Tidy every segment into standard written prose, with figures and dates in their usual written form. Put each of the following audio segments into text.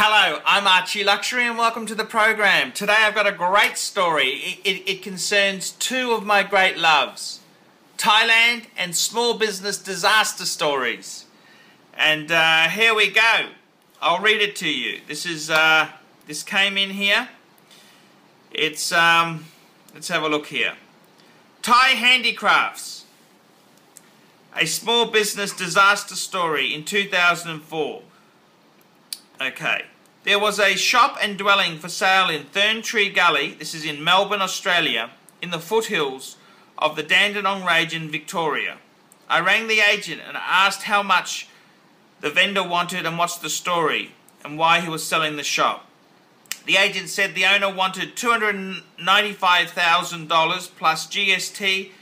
Hello, I'm Archie Luxury and welcome to the program. Today I've got a great story. It concerns two of my great loves, Thailand and small business disaster stories. And here we go. I'll read it to you. This came in here. It's let's have a look here. Thai Handicrafts, a small business disaster story in 2004. Okay, there was a shop and dwelling for sale in Thorntree Gully, this is in Melbourne, Australia, in the foothills of the Dandenong Range in Victoria. I rang the agent and asked how much the vendor wanted and what's the story and why he was selling the shop. The agent said the owner wanted $295,000 plus GST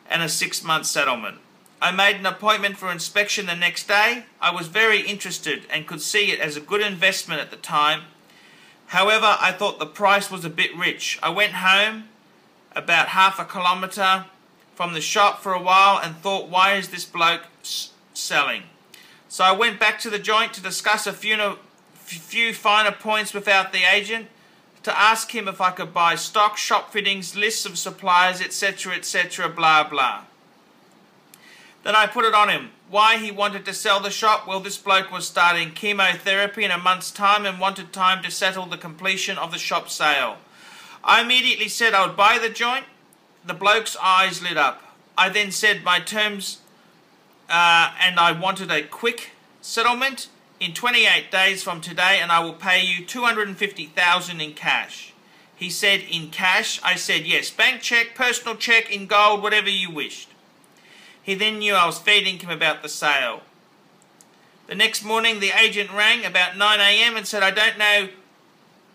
and a 6-month settlement. I made an appointment for inspection the next day. I was very interested and could see it as a good investment at the time. However, I thought the price was a bit rich. I went home about half a kilometre from the shop for a while and thought, why is this bloke selling? So I went back to the joint to discuss a few finer points without the agent, to ask him if I could buy stock, shop fittings, lists of suppliers, etc., etc., blah, blah. Then I put it on him. Why he wanted to sell the shop? Well, this bloke was starting chemotherapy in a month's time and wanted time to settle the completion of the shop sale. I immediately said I would buy the joint. The bloke's eyes lit up. I then said my terms and I wanted a quick settlement in 28 days from today and I will pay you $250,000 in cash. He said, in cash? I said yes. Bank check, personal check, in gold, whatever you wished. He then knew I was feeding him about the sale. The next morning the agent rang about 9 AM and said, I don't know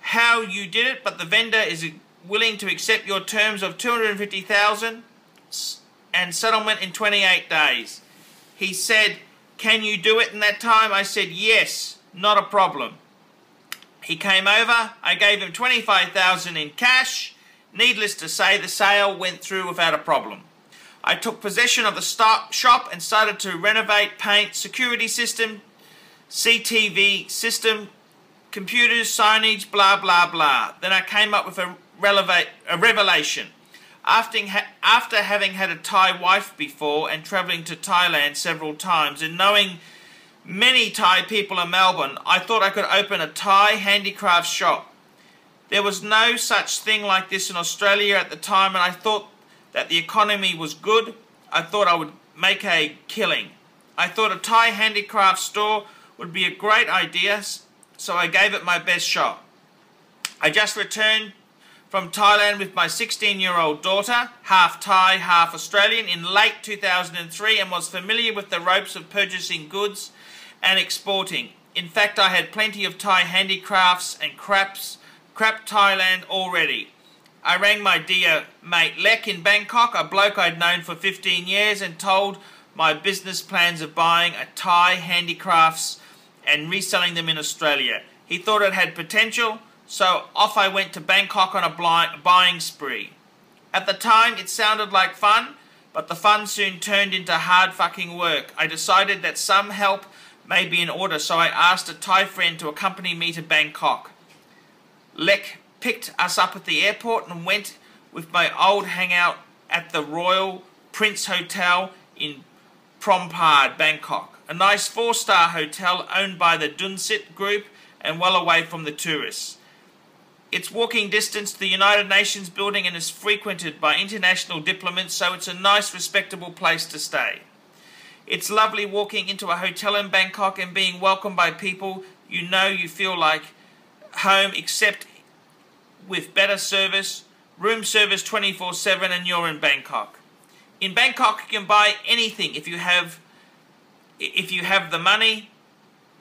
how you did it, but the vendor is willing to accept your terms of $250,000 and settlement in 28 days. He said, can you do it in that time? I said, yes, not a problem. He came over, I gave him $25,000 in cash. Needless to say, the sale went through without a problem. I took possession of the shop and started to renovate, paint, security system, CTV system, computers, signage, blah, blah, blah. Then I came up with a revelation. After having had a Thai wife before and travelling to Thailand several times and knowing many Thai people in Melbourne, I thought I could open a Thai handicraft shop. There was no such thing like this in Australia at the time, and I thought that the economy was good. I thought I would make a killing. I thought a Thai handicraft store would be a great idea, so I gave it my best shot. I just returned from Thailand with my 16-year-old daughter, half Thai, half Australian, in late 2003 and was familiar with the ropes of purchasing goods and exporting. In fact, I had plenty of Thai handicrafts and crap Thailand already. I rang my dear mate Lek in Bangkok, a bloke I'd known for 15 years, and told my business plans of buying a Thai handicrafts and reselling them in Australia. He thought it had potential, so off I went to Bangkok on a buying spree. At the time it sounded like fun, but the fun soon turned into hard fucking work. I decided that some help may be in order, so I asked a Thai friend to accompany me to Bangkok. Lek picked us up at the airport and went with my old hangout at the Royal Prince Hotel in Prompad, Bangkok. A nice 4-star hotel owned by the Dunsit Group and well away from the tourists. It's walking distance to the United Nations building and is frequented by international diplomats, so it's a nice, respectable place to stay. It's lovely walking into a hotel in Bangkok and being welcomed by people you know you feel like home, except with better service, room service 24/7, and you're in Bangkok. In Bangkok you can buy anything if you have the money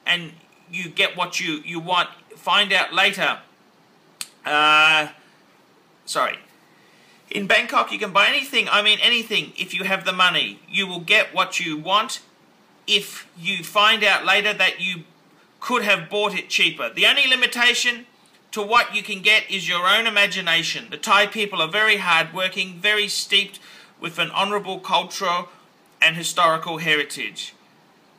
and you get what you want. Find out later. In Bangkok you can buy anything, anything, if you have the money. You will get what you want if you find out later that you could have bought it cheaper. The only limitation to what you can get is your own imagination. The Thai people are very hard-working, very steeped with an honourable cultural and historical heritage.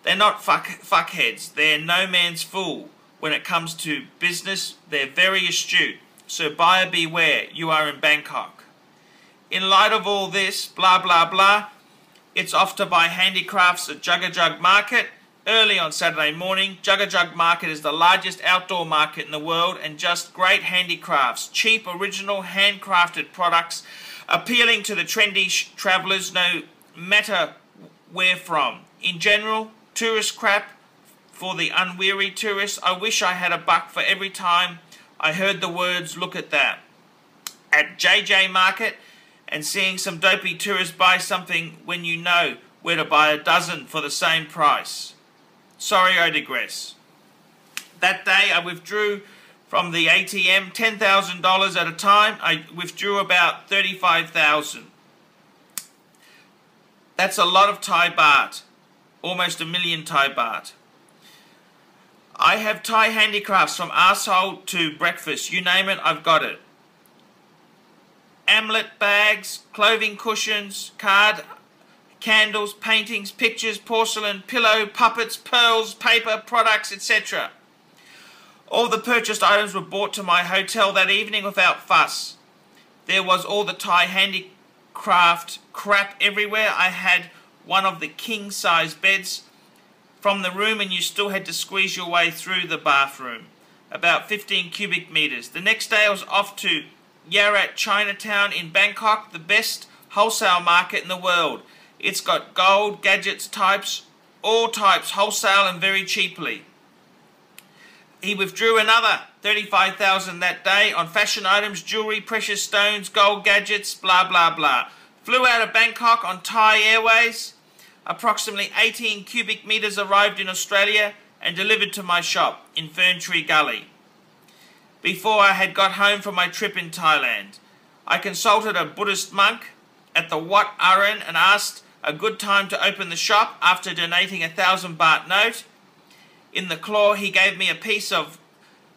They're not fuckheads. They're no man's fool. when it comes to business. They're very astute. So buyer beware, you are in Bangkok. In light of all this, blah blah blah, it's off to buy handicrafts at Jugga Jug Market early on Saturday morning. Jugga Jug Market is the largest outdoor market in the world, and just great handicrafts, cheap, original, handcrafted products, appealing to the trendy travellers no matter where from. In general, tourist crap for the unweary tourist. I wish I had a buck for every time I heard the words, look at that, at JJ Market, and seeing some dopey tourists buy something when you know where to buy a dozen for the same price. Sorry, I digress. That day I withdrew from the ATM $10,000 at a time. I withdrew about 35,000. That's a lot of Thai baht, almost 1 million Thai baht. I have Thai handicrafts from arsehole to breakfast. You name it, I've got it. Amulet bags, clothing cushions, candles, paintings, pictures, porcelain, pillow, puppets, pearls, paper, products, etc. All the purchased items were brought to my hotel that evening without fuss. There was all the Thai handicraft crap everywhere. I had one of the king-size beds from the room, and you still had to squeeze your way through the bathroom. About 15 cubic meters. The next day I was off to Yarat Chinatown in Bangkok, the best wholesale market in the world. It's got gold, gadgets, types, all types, wholesale and very cheaply. He withdrew another 35,000 that day on fashion items, jewelry, precious stones, gold gadgets, blah blah blah. Flew out of Bangkok on Thai Airways. Approximately 18 cubic meters arrived in Australia and delivered to my shop in Fern Tree Gully. Before I had got home from my trip in Thailand, I consulted a Buddhist monk at the Wat Arun and asked a good time to open the shop. After donating 1,000 baht note, in the claw he gave me a piece of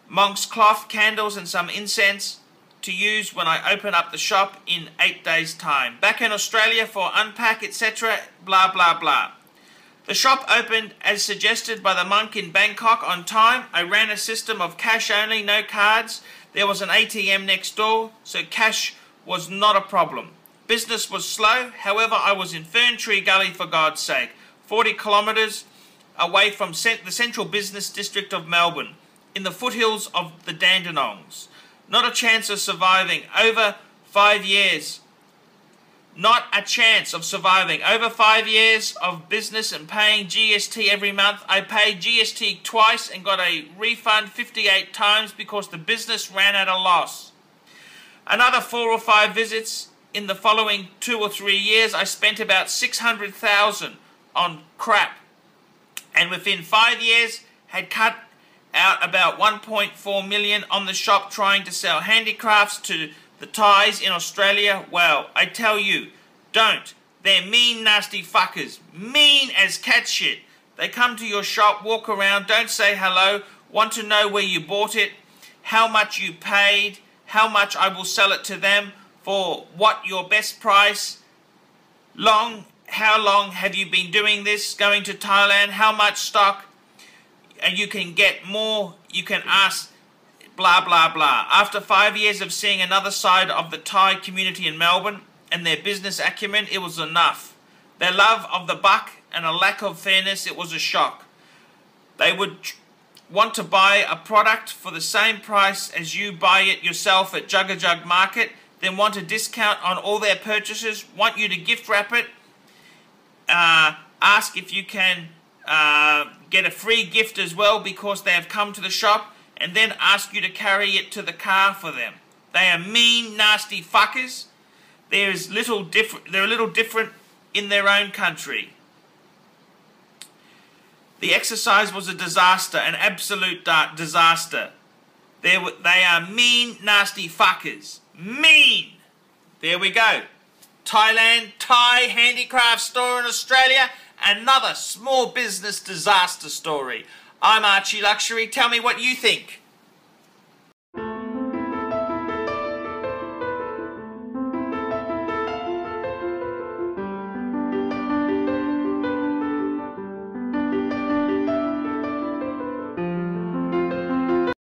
monk's cloth, candles and some incense to use when I open up the shop in 8 days' time. Back in Australia for unpack, etc. blah blah blah. The shop opened as suggested by the monk in Bangkok on time. I ran a system of cash only, no cards. There was an ATM next door, so cash was not a problem. Business was slow, however I was in Fern Tree Gully for God's sake, 40 kilometres away from the central business district of Melbourne, in the foothills of the Dandenongs. Not a chance of surviving. Over 5 years. Not a chance of surviving. Over 5 years of business and paying GST every month. I paid GST twice and got a refund 58 times because the business ran at a loss. Another 4 or 5 visits in the following 2 or 3 years. I spent about 600,000 on crap. And within 5 years had cut out about 1.4 million on the shop trying to sell handicrafts to the Thais in Australia. Well, I tell you, don't. They're mean, nasty fuckers. Mean as cat shit. They come to your shop, walk around, don't say hello, want to know where you bought it, how much you paid, how much I will sell it to them, for what your best price, how long have you been doing this, going to Thailand, how much stock, and you can get more, you can ask, blah blah blah. After 5 years of seeing another side of the Thai community in Melbourne and their business acumen, it was enough. Their love of the buck and a lack of fairness, it was a shock. They would want to buy a product for the same price as you buy it yourself at Jugga Jug Market, then want a discount on all their purchases, want you to gift wrap it, ask if you can get a free gift as well because they have come to the shop, and then ask you to carry it to the car for them. They are mean, nasty fuckers. They're a little different in their own country. The exercise was a disaster, an absolute disaster. They are mean, nasty fuckers. Mean! There we go. Thailand, Thai handicraft store in Australia, another small business disaster story. I'm Archie Luxury. Tell me what you think.